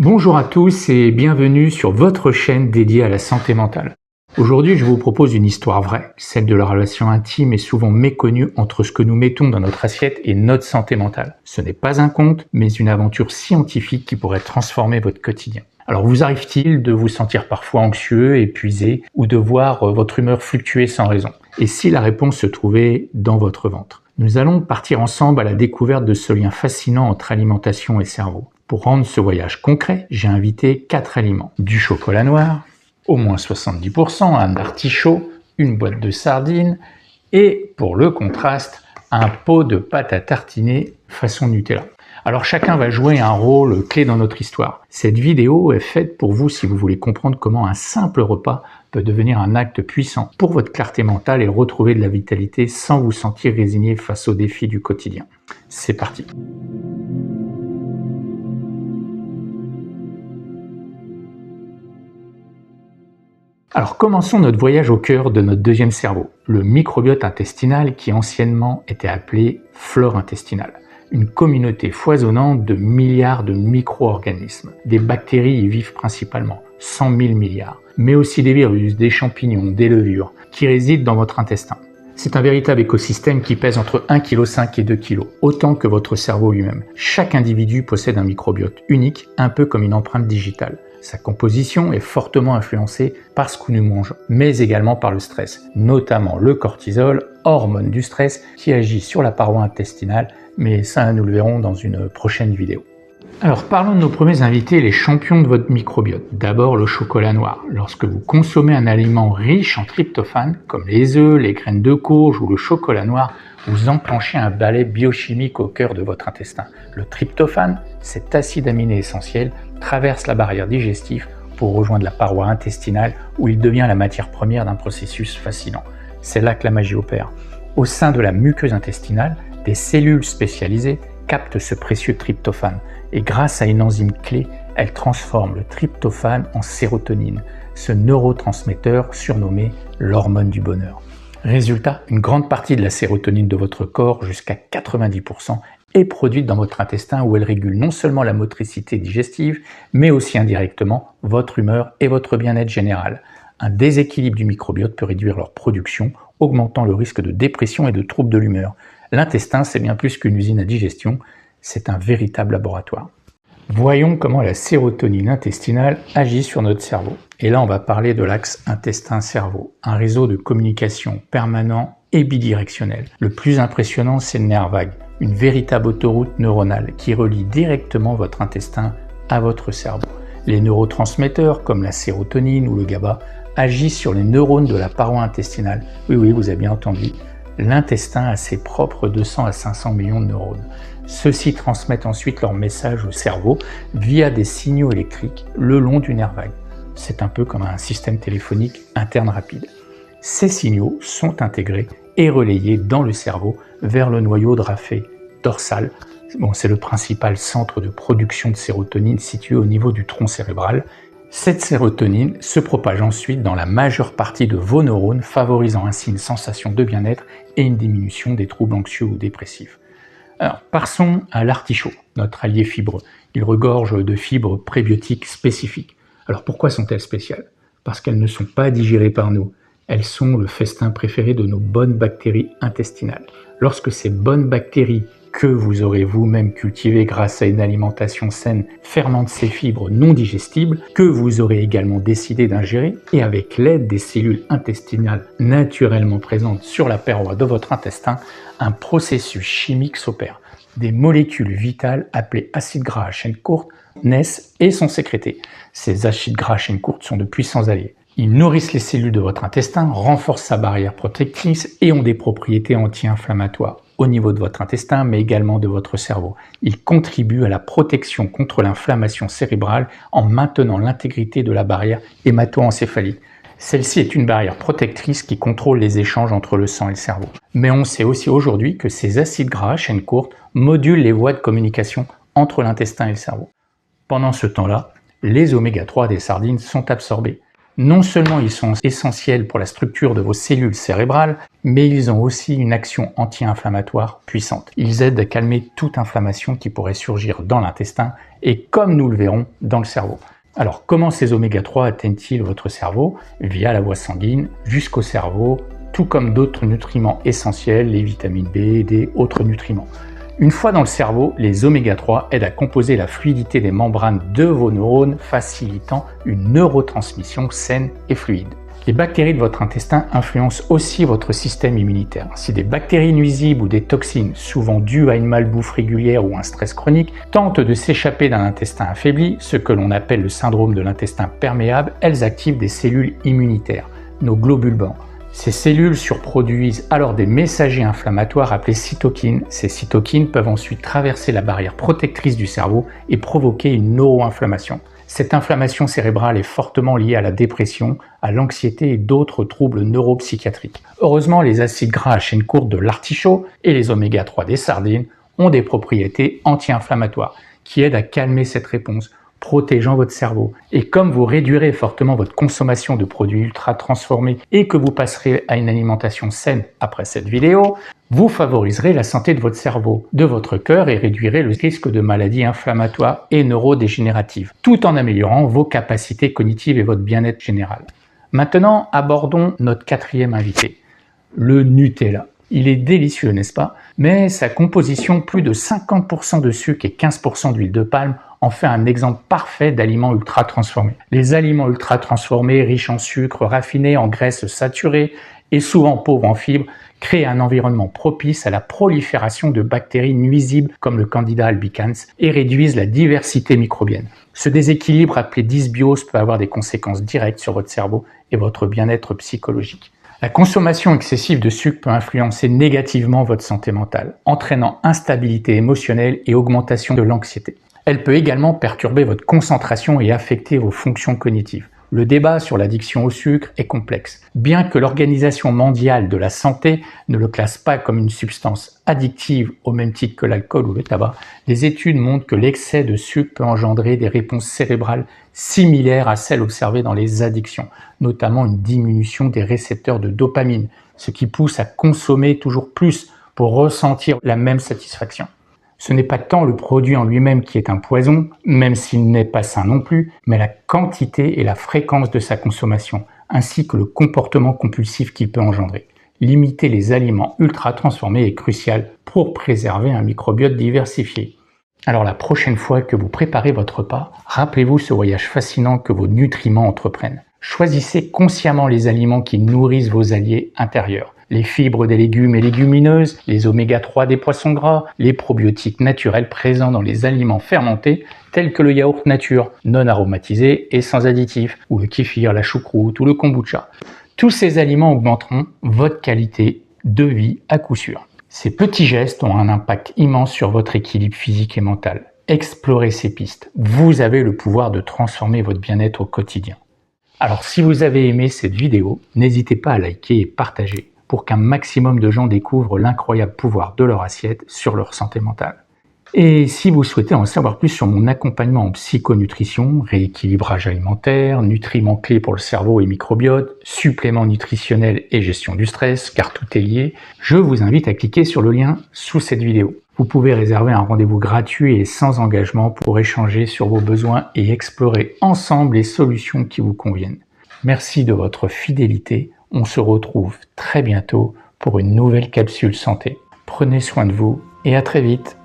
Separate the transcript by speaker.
Speaker 1: Bonjour à tous et bienvenue sur votre chaîne dédiée à la santé mentale. Aujourd'hui, je vous propose une histoire vraie, celle de la relation intime et souvent méconnue entre ce que nous mettons dans notre assiette et notre santé mentale. Ce n'est pas un conte, mais une aventure scientifique qui pourrait transformer votre quotidien. Alors vous arrive-t-il de vous sentir parfois anxieux, épuisé ou de voir votre humeur fluctuer sans raison? Et si la réponse se trouvait dans votre ventre? Nous allons partir ensemble à la découverte de ce lien fascinant entre alimentation et cerveau. Pour rendre ce voyage concret, j'ai invité 4 aliments. Du chocolat noir, au moins 70%, un artichaut, une boîte de sardines et, pour le contraste, un pot de pâte à tartiner façon Nutella. Alors chacun va jouer un rôle clé dans notre histoire. Cette vidéo est faite pour vous si vous voulez comprendre comment un simple repas peut devenir un acte puissant pour votre clarté mentale et retrouver de la vitalité sans vous sentir résigné face aux défis du quotidien. C'est parti. Alors commençons notre voyage au cœur de notre deuxième cerveau, le microbiote intestinal qui anciennement était appelé flore intestinale. Une communauté foisonnante de milliards de micro-organismes. Des bactéries y vivent principalement, 100 000 milliards, mais aussi des virus, des champignons, des levures, qui résident dans votre intestin. C'est un véritable écosystème qui pèse entre 1,5 kg et 2 kg, autant que votre cerveau lui-même. Chaque individu possède un microbiote unique, un peu comme une empreinte digitale. Sa composition est fortement influencée par ce que nous mangeons, mais également par le stress, notamment le cortisol, hormone du stress, qui agit sur la paroi intestinale, mais ça nous le verrons dans une prochaine vidéo. Alors parlons de nos premiers invités, les champions de votre microbiote. D'abord le chocolat noir. Lorsque vous consommez un aliment riche en tryptophane, comme les œufs, les graines de courge ou le chocolat noir, vous enclenchez un balai biochimique au cœur de votre intestin. Le tryptophane, cet acide aminé essentiel, traverse la barrière digestive pour rejoindre la paroi intestinale où il devient la matière première d'un processus fascinant. C'est là que la magie opère. Au sein de la muqueuse intestinale, des cellules spécialisées captent ce précieux tryptophane et grâce à une enzyme clé, elles transforment le tryptophane en sérotonine, ce neurotransmetteur surnommé l'hormone du bonheur. Résultat, une grande partie de la sérotonine de votre corps, jusqu'à 90%, est produite dans votre intestin où elle régule non seulement la motricité digestive, mais aussi indirectement votre humeur et votre bien-être général. Un déséquilibre du microbiote peut réduire leur production, augmentant le risque de dépression et de troubles de l'humeur. L'intestin, c'est bien plus qu'une usine à digestion, c'est un véritable laboratoire. Voyons comment la sérotonine intestinale agit sur notre cerveau. Et là, on va parler de l'axe intestin-cerveau, un réseau de communication permanent et bidirectionnel. Le plus impressionnant, c'est le nerf vague, une véritable autoroute neuronale qui relie directement votre intestin à votre cerveau. Les neurotransmetteurs, comme la sérotonine ou le GABA, agissent sur les neurones de la paroi intestinale. Oui, vous avez bien entendu. L'intestin a ses propres 200 à 500 millions de neurones. Ceux-ci transmettent ensuite leur message au cerveau via des signaux électriques le long du nerf vague. C'est un peu comme un système téléphonique interne rapide. Ces signaux sont intégrés et relayés dans le cerveau vers le noyau drapé dorsal. C'est le principal centre de production de sérotonine situé au niveau du tronc cérébral. Cette sérotonine se propage ensuite dans la majeure partie de vos neurones, favorisant ainsi une sensation de bien-être et une diminution des troubles anxieux ou dépressifs. Alors, passons à l'artichaut, notre allié fibreux. Il regorge de fibres prébiotiques spécifiques. Alors pourquoi sont-elles spéciales? Parce qu'elles ne sont pas digérées par nous. Elles sont le festin préféré de nos bonnes bactéries intestinales. Lorsque ces bonnes bactéries que vous aurez vous-même cultivées grâce à une alimentation saine fermentent ces fibres non digestibles que vous aurez également décidé d'ingérer et avec l'aide des cellules intestinales naturellement présentes sur la paroi de votre intestin, un processus chimique s'opère. Des molécules vitales appelées acides gras à chaîne courte naissent et sont sécrétées. Ces acides gras à chaîne courte sont de puissants alliés. Ils nourrissent les cellules de votre intestin, renforcent sa barrière protectrice et ont des propriétés anti-inflammatoires au niveau de votre intestin, mais également de votre cerveau. Ils contribuent à la protection contre l'inflammation cérébrale en maintenant l'intégrité de la barrière hémato-encéphalique. Celle-ci est une barrière protectrice qui contrôle les échanges entre le sang et le cerveau. Mais on sait aussi aujourd'hui que ces acides gras à chaîne courte modulent les voies de communication entre l'intestin et le cerveau. Pendant ce temps-là, les oméga 3 des sardines sont absorbés. Non seulement ils sont essentiels pour la structure de vos cellules cérébrales, mais ils ont aussi une action anti-inflammatoire puissante. Ils aident à calmer toute inflammation qui pourrait surgir dans l'intestin et, comme nous le verrons, dans le cerveau. Alors, comment ces oméga 3 atteignent-ils votre cerveau? Via la voie sanguine jusqu'au cerveau, tout comme d'autres nutriments essentiels, les vitamines B et D, autres nutriments. Une fois dans le cerveau, les oméga 3 aident à composer la fluidité des membranes de vos neurones, facilitant une neurotransmission saine et fluide. Les bactéries de votre intestin influencent aussi votre système immunitaire. Si des bactéries nuisibles ou des toxines, souvent dues à une malbouffe régulière ou un stress chronique, tentent de s'échapper d'un intestin affaibli, ce que l'on appelle le syndrome de l'intestin perméable, elles activent des cellules immunitaires, nos globules blancs. Ces cellules surproduisent alors des messagers inflammatoires appelés cytokines. Ces cytokines peuvent ensuite traverser la barrière protectrice du cerveau et provoquer une neuroinflammation. Cette inflammation cérébrale est fortement liée à la dépression, à l'anxiété et d'autres troubles neuropsychiatriques. Heureusement, les acides gras à chaîne courte de l'artichaut et les oméga 3 des sardines ont des propriétés anti-inflammatoires qui aident à calmer cette réponse, protégeant votre cerveau. Et comme vous réduirez fortement votre consommation de produits ultra transformés et que vous passerez à une alimentation saine après cette vidéo, vous favoriserez la santé de votre cerveau, de votre cœur et réduirez le risque de maladies inflammatoires et neurodégénératives, tout en améliorant vos capacités cognitives et votre bien-être général. Maintenant, abordons notre quatrième invité, le Nutella. Il est délicieux, n'est-ce pas? Mais sa composition, plus de 50% de sucre et 15% d'huile de palme, en fait un exemple parfait d'aliments ultra transformés. Les aliments ultra transformés, riches en sucre, raffinés, en graisses saturées et souvent pauvres en fibres, créent un environnement propice à la prolifération de bactéries nuisibles comme le Candida albicans et réduisent la diversité microbienne. Ce déséquilibre appelé dysbiose peut avoir des conséquences directes sur votre cerveau et votre bien-être psychologique. La consommation excessive de sucre peut influencer négativement votre santé mentale, entraînant instabilité émotionnelle et augmentation de l'anxiété. Elle peut également perturber votre concentration et affecter vos fonctions cognitives. Le débat sur l'addiction au sucre est complexe. Bien que l'Organisation mondiale de la santé ne le classe pas comme une substance addictive au même titre que l'alcool ou le tabac, les études montrent que l'excès de sucre peut engendrer des réponses cérébrales similaires à celles observées dans les addictions, notamment une diminution des récepteurs de dopamine, ce qui pousse à consommer toujours plus pour ressentir la même satisfaction. Ce n'est pas tant le produit en lui-même qui est un poison, même s'il n'est pas sain non plus, mais la quantité et la fréquence de sa consommation, ainsi que le comportement compulsif qu'il peut engendrer. Limiter les aliments ultra transformés est crucial pour préserver un microbiote diversifié. Alors la prochaine fois que vous préparez votre repas, rappelez-vous ce voyage fascinant que vos nutriments entreprennent. Choisissez consciemment les aliments qui nourrissent vos alliés intérieurs. Les fibres des légumes et légumineuses, les oméga 3 des poissons gras, les probiotiques naturels présents dans les aliments fermentés tels que le yaourt nature, non aromatisé et sans additifs, ou le kéfir, la choucroute ou le kombucha. Tous ces aliments augmenteront votre qualité de vie à coup sûr. Ces petits gestes ont un impact immense sur votre équilibre physique et mental. Explorez ces pistes. Vous avez le pouvoir de transformer votre bien-être au quotidien. Alors si vous avez aimé cette vidéo, n'hésitez pas à liker et partager pour qu'un maximum de gens découvrent l'incroyable pouvoir de leur assiette sur leur santé mentale. Et si vous souhaitez en savoir plus sur mon accompagnement en psychonutrition, rééquilibrage alimentaire, nutriments clés pour le cerveau et microbiote, suppléments nutritionnels et gestion du stress, car tout est lié, je vous invite à cliquer sur le lien sous cette vidéo. Vous pouvez réserver un rendez-vous gratuit et sans engagement pour échanger sur vos besoins et explorer ensemble les solutions qui vous conviennent. Merci de votre fidélité. On se retrouve très bientôt pour une nouvelle capsule santé. Prenez soin de vous et à très vite.